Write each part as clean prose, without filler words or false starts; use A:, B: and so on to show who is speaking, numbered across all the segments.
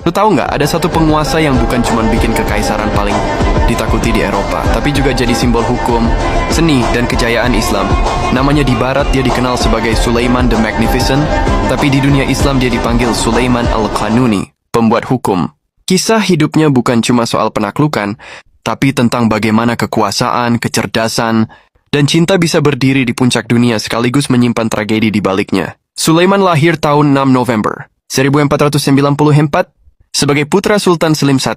A: Lu tahu nggak, ada satu penguasa yang bukan cuma bikin kekaisaran paling ditakuti di Eropa, tapi juga jadi simbol hukum, seni, dan kejayaan Islam. Namanya di Barat dia dikenal sebagai Sulaiman the Magnificent, tapi di dunia Islam dia dipanggil Sulaiman al-Qanuni, pembuat hukum. Kisah hidupnya bukan cuma soal penaklukan, tapi tentang bagaimana kekuasaan, kecerdasan, dan cinta bisa berdiri di puncak dunia sekaligus menyimpan tragedi di baliknya. Sulaiman lahir tahun 6 November 1494 sebagai putra Sultan Selim I,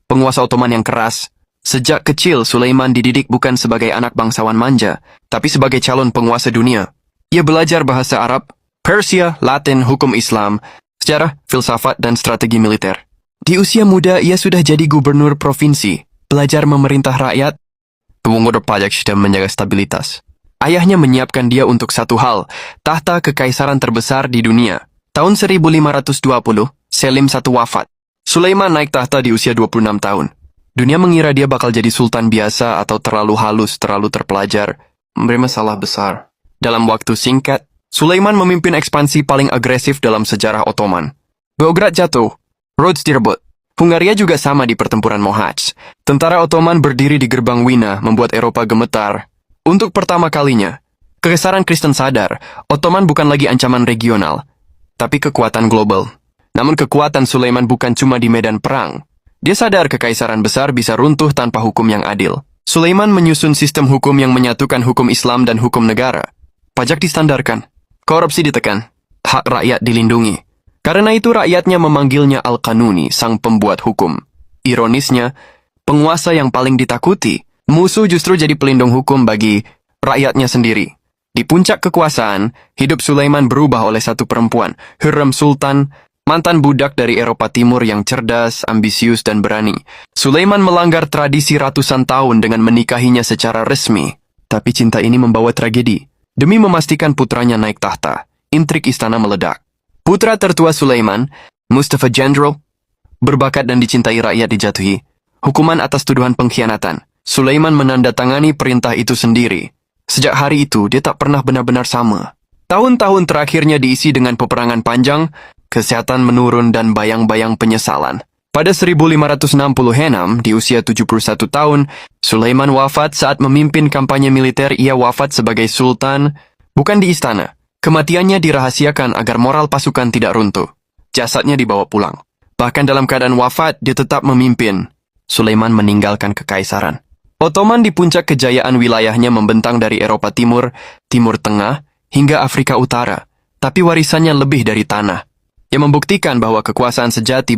A: penguasa Ottoman yang keras. Sejak kecil, Sulaiman dididik bukan sebagai anak bangsawan manja, tapi sebagai calon penguasa dunia. Ia belajar bahasa Arab, Persia, Latin, hukum Islam, sejarah, filsafat, dan strategi militer. Di usia muda, ia sudah jadi gubernur provinsi, belajar memerintah rakyat, pemungut pajak dan menjaga stabilitas. Ayahnya menyiapkan dia untuk satu hal, tahta kekaisaran terbesar di dunia. Tahun 1520, Selim I wafat. Sulaiman naik tahta di usia 26 tahun. Dunia mengira dia bakal jadi sultan biasa atau terlalu halus, terlalu terpelajar, memberi masalah besar. Dalam waktu singkat, Sulaiman memimpin ekspansi paling agresif dalam sejarah Ottoman. Beograd jatuh, Rhodes direbut. Hungaria juga sama di pertempuran Mohacs. Tentara Ottoman berdiri di gerbang Wina, membuat Eropa gemetar. Untuk pertama kalinya, Kekaisaran Kristen sadar, Ottoman bukan lagi ancaman regional, tapi kekuatan global. Namun kekuatan Sulaiman bukan cuma di medan perang. Dia sadar kekaisaran besar bisa runtuh tanpa hukum yang adil. Sulaiman menyusun sistem hukum yang menyatukan hukum Islam dan hukum negara. Pajak distandarkan, korupsi ditekan, hak rakyat dilindungi. Karena itu rakyatnya memanggilnya Al-Qanuni, sang pembuat hukum. Ironisnya, penguasa yang paling ditakuti, musuh justru jadi pelindung hukum bagi rakyatnya sendiri. Di puncak kekuasaan, hidup Sulaiman berubah oleh satu perempuan, Hürrem Sultan, mantan budak dari Eropa Timur yang cerdas, ambisius, dan berani. Sulaiman melanggar tradisi ratusan tahun dengan menikahinya secara resmi. Tapi cinta ini membawa tragedi. Demi memastikan putranya naik tahta, intrik istana meledak. Putra tertua Sulaiman, Mustafa General, berbakat dan dicintai rakyat dijatuhi. Hukuman atas tuduhan pengkhianatan. Sulaiman menandatangani perintah itu sendiri. Sejak hari itu, dia tak pernah benar-benar sama. Tahun-tahun terakhirnya diisi dengan peperangan panjang, kesehatan menurun, dan bayang-bayang penyesalan. Pada 1566, di usia 71 tahun, Sulaiman wafat saat memimpin kampanye militer. Ia wafat sebagai sultan, bukan di istana. Kematiannya dirahasiakan agar moral pasukan tidak runtuh. Jasadnya dibawa pulang. Bahkan dalam keadaan wafat, dia tetap memimpin. Sulaiman meninggalkan kekaisaran. Ottoman di puncak kejayaan wilayahnya membentang dari Eropa Timur, Timur Tengah, hingga Afrika Utara. Tapi warisannya lebih dari tanah. Yang membuktikan bahwa kekuasaan sejati